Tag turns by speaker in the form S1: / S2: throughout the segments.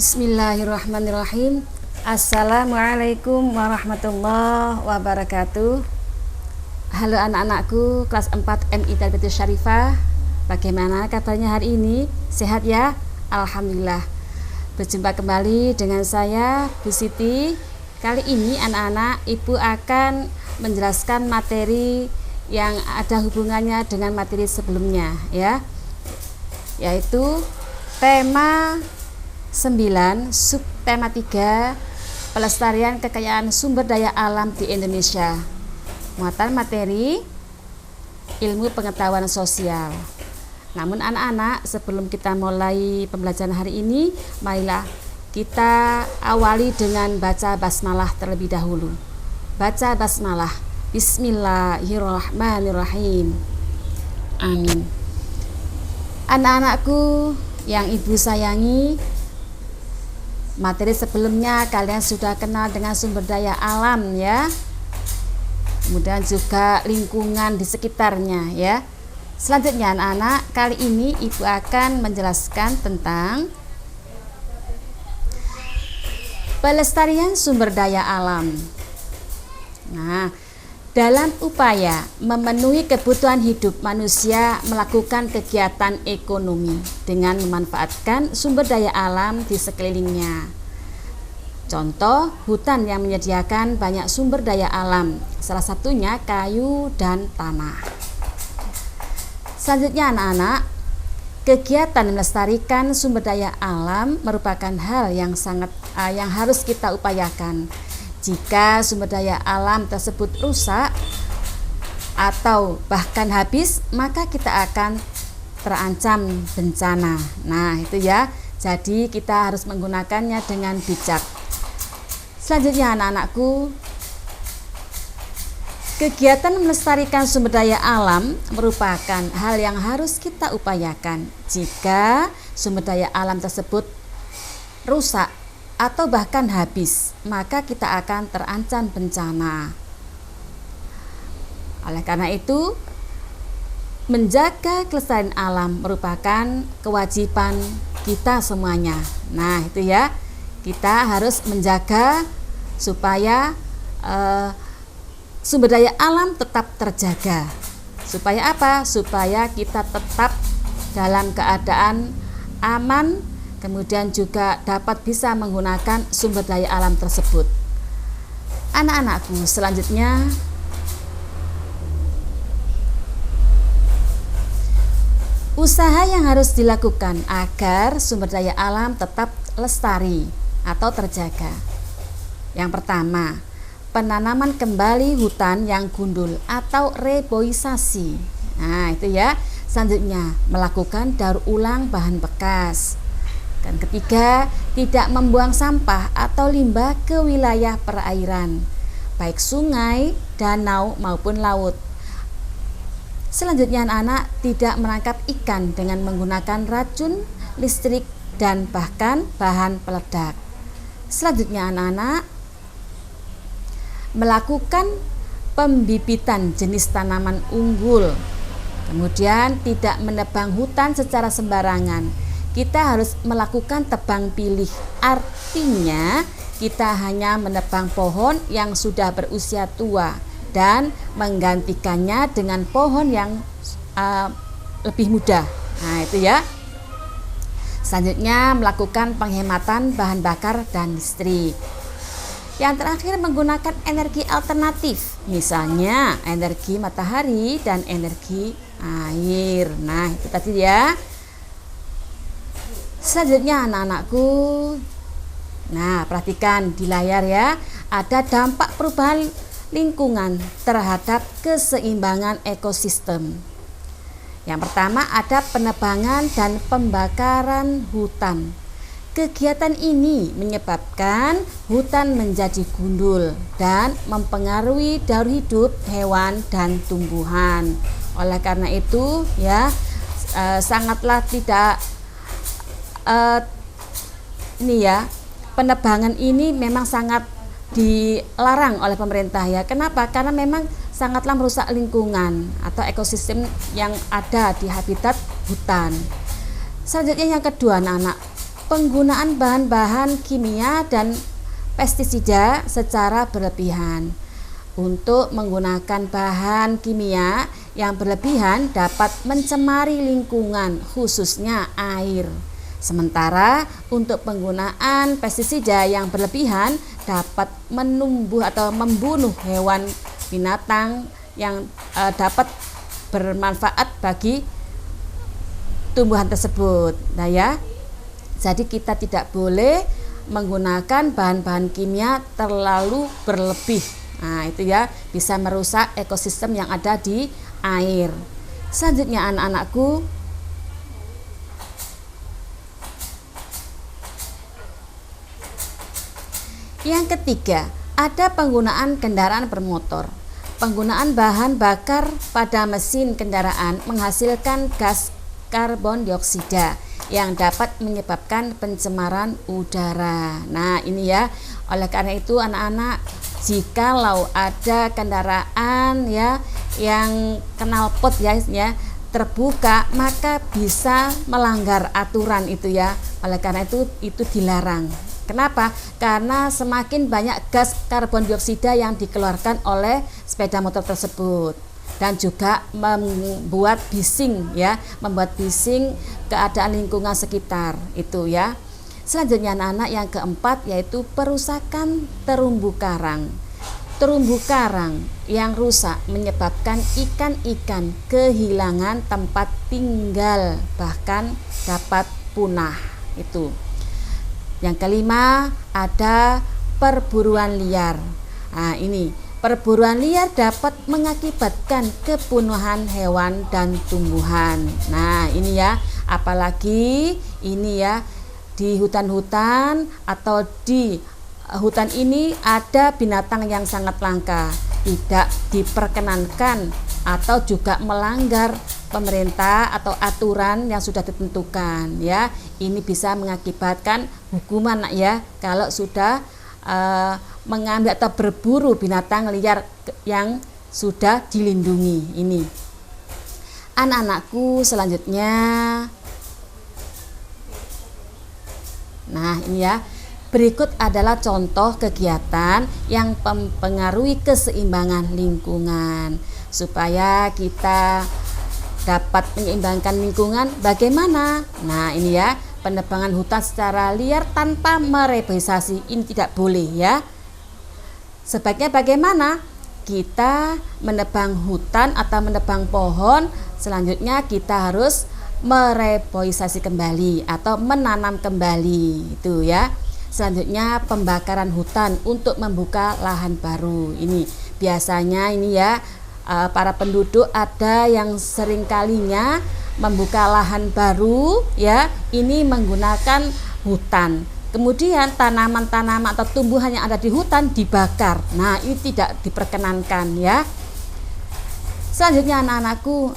S1: Bismillahirrahmanirrahim. Assalamualaikum warahmatullahi wabarakatuh. Halo anak-anakku kelas 4 MI Tarbiyatus Syarifah. Bagaimana kabarnya hari ini? Sehat ya? Alhamdulillah. Berjumpa kembali dengan saya Bu Siti. Kali ini anak-anak Ibu akan menjelaskan materi yang ada hubungannya dengan materi sebelumnya ya. Yaitu tema 9, subtema 3, pelestarian kekayaan sumber daya alam di Indonesia. Muatan materi ilmu pengetahuan sosial. Namun anak-anak, sebelum kita mulai pembelajaran hari ini, marilah kita awali dengan baca basmalah terlebih dahulu. Baca basmalah. Bismillahirrahmanirrahim. Amin. Anak-anakku yang Ibu sayangi, materi sebelumnya kalian sudah kenal dengan sumber daya alam ya. Kemudian juga lingkungan di sekitarnya ya. Selanjutnya anak-anak, kali ini Ibu akan menjelaskan tentang pelestarian sumber daya alam. Nah, dalam upaya memenuhi kebutuhan hidup manusia melakukan kegiatan ekonomi dengan memanfaatkan sumber daya alam di sekelilingnya. Contoh, hutan yang menyediakan banyak sumber daya alam, salah satunya kayu dan tanah. Selanjutnya anak-anak, kegiatan melestarikan sumber daya alam merupakan hal yang harus kita upayakan. Jika sumber daya alam tersebut rusak atau bahkan habis, maka kita akan terancam bencana. Nah, itu ya. Jadi kita harus menggunakannya dengan bijak. Selanjutnya anak-anakku, kegiatan melestarikan sumber daya alam merupakan hal yang harus kita upayakan. Jika sumber daya alam tersebut rusak atau bahkan habis, maka kita akan terancam bencana. Oleh karena itu, menjaga kelestarian alam merupakan kewajiban kita semuanya. Nah, itu ya, kita harus menjaga supaya sumber daya alam tetap terjaga. Supaya apa? Supaya kita tetap dalam keadaan aman, kemudian juga dapat bisa menggunakan sumber daya alam tersebut. Anak-anakku, selanjutnya usaha yang harus dilakukan agar sumber daya alam tetap lestari atau terjaga. Yang pertama, penanaman kembali hutan yang gundul atau reboisasi. Nah, itu ya. Selanjutnya, melakukan daur ulang bahan bekas. Dan ketiga, tidak membuang sampah atau limbah ke wilayah perairan, baik sungai, danau maupun laut. Selanjutnya anak-anak, tidak menangkap ikan dengan menggunakan racun, listrik, dan bahkan bahan peledak. Selanjutnya anak-anak, melakukan pembibitan jenis tanaman unggul. Kemudian tidak menebang hutan secara sembarangan. Kita harus melakukan tebang pilih, artinya kita hanya menebang pohon yang sudah berusia tua dan menggantikannya dengan pohon yang lebih muda. Nah, itu ya. Selanjutnya melakukan penghematan bahan bakar dan listrik. Yang terakhir, menggunakan energi alternatif, misalnya energi matahari dan energi air. Nah, itu tadi ya. Selanjutnya anak-anakku, nah perhatikan di layar ya, ada dampak perubahan lingkungan terhadap keseimbangan ekosistem. Yang pertama, ada penebangan dan pembakaran hutan. Kegiatan ini menyebabkan hutan menjadi gundul dan mempengaruhi daur hidup hewan dan tumbuhan. Oleh karena itu ya, sangatlah tidak ini ya, penebangan ini memang sangat dilarang oleh pemerintah ya. Kenapa? Karena memang sangatlah merusak lingkungan atau ekosistem yang ada di habitat hutan. Selanjutnya yang kedua anak-anak, penggunaan bahan-bahan kimia dan pestisida secara berlebihan. Untuk menggunakan bahan kimia yang berlebihan dapat mencemari lingkungan, khususnya air. Sementara untuk penggunaan pestisida yang berlebihan dapat menumbuh atau membunuh hewan binatang yang dapat bermanfaat bagi tumbuhan tersebut. Nah ya, jadi kita tidak boleh menggunakan bahan-bahan kimia terlalu berlebih. Nah itu ya, bisa merusak ekosistem yang ada di air. Selanjutnya anak-anakku, yang ketiga, ada penggunaan kendaraan bermotor. Penggunaan bahan bakar pada mesin kendaraan menghasilkan gas karbon dioksida yang dapat menyebabkan pencemaran udara. Nah ini ya, oleh karena itu anak-anak, jikalau ada kendaraan ya yang knalpot ya terbuka, maka bisa melanggar aturan itu ya. Oleh karena itu dilarang. Kenapa? Karena semakin banyak gas karbon dioksida yang dikeluarkan oleh sepeda motor tersebut, dan juga membuat bising ya, membuat bising keadaan lingkungan sekitar itu ya. Selanjutnya anak-anak, yang keempat yaitu perusakan terumbu karang. Terumbu karang yang rusak menyebabkan ikan-ikan kehilangan tempat tinggal, bahkan dapat punah itu. Yang kelima, ada perburuan liar. Nah ini, perburuan liar dapat mengakibatkan kepunahan hewan dan tumbuhan. Nah ini ya, apalagi ini ya, di hutan-hutan atau di hutan ini ada binatang yang sangat langka, tidak diperkenankan atau juga melanggar pemerintah atau aturan yang sudah ditentukan ya. Ini bisa mengakibatkan hukuman ya, kalau sudah mengambil atau berburu binatang liar yang sudah dilindungi ini. Anak-anakku, selanjutnya, nah ini ya, berikut adalah contoh kegiatan yang mempengaruhi keseimbangan lingkungan. Supaya kita dapat menyeimbangkan lingkungan, bagaimana? Nah ini ya, penebangan hutan secara liar tanpa mereboisasi ini tidak boleh ya. Sebaiknya bagaimana? Kita menebang hutan atau menebang pohon, selanjutnya kita harus mereboisasi kembali atau menanam kembali itu ya. Selanjutnya pembakaran hutan untuk membuka lahan baru. Ini biasanya ini ya, para penduduk ada yang sering kalinya membuka lahan baru ya, ini menggunakan hutan. Kemudian tanaman-tanaman atau tumbuhan yang ada di hutan dibakar. Nah ini tidak diperkenankan ya. Selanjutnya anak-anakku,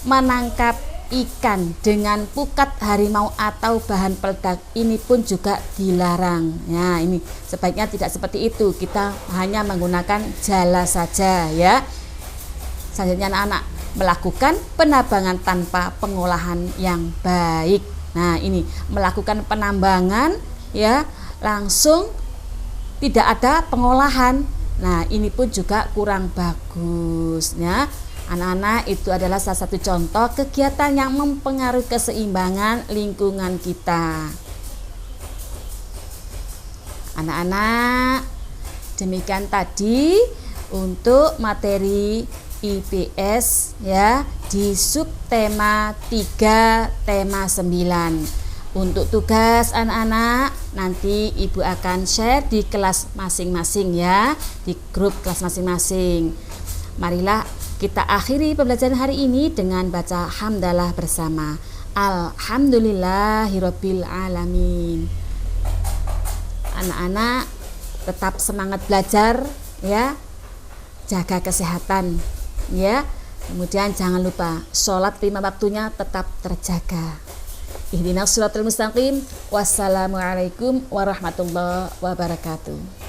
S1: menangkap ikan dengan pukat harimau atau bahan peledak ini pun juga dilarang. Nah ini sebaiknya tidak seperti itu, kita hanya menggunakan jala saja ya. Selanjutnya anak-anak, melakukan penambangan tanpa pengolahan yang baik. Nah ini melakukan penambangan ya langsung tidak ada pengolahan. Nah ini pun juga kurang bagus ya. Anak-anak, itu adalah salah satu contoh kegiatan yang mempengaruhi keseimbangan lingkungan kita. Anak-anak, demikian tadi untuk materi IPS ya di subtema 3 tema 9. Untuk tugas anak-anak, nanti Ibu akan share di kelas masing-masing ya, di grup kelas masing-masing. Marilah kita akhiri pembelajaran hari ini dengan baca hamdalah bersama. Alhamdulillahirabbil alamin. Anak-anak tetap semangat belajar ya. Jaga kesehatan ya. Kemudian jangan lupa sholat 5 waktunya tetap terjaga. Ihdinas shiratal mustaqim. Wassalamualaikum warahmatullahi wabarakatuh.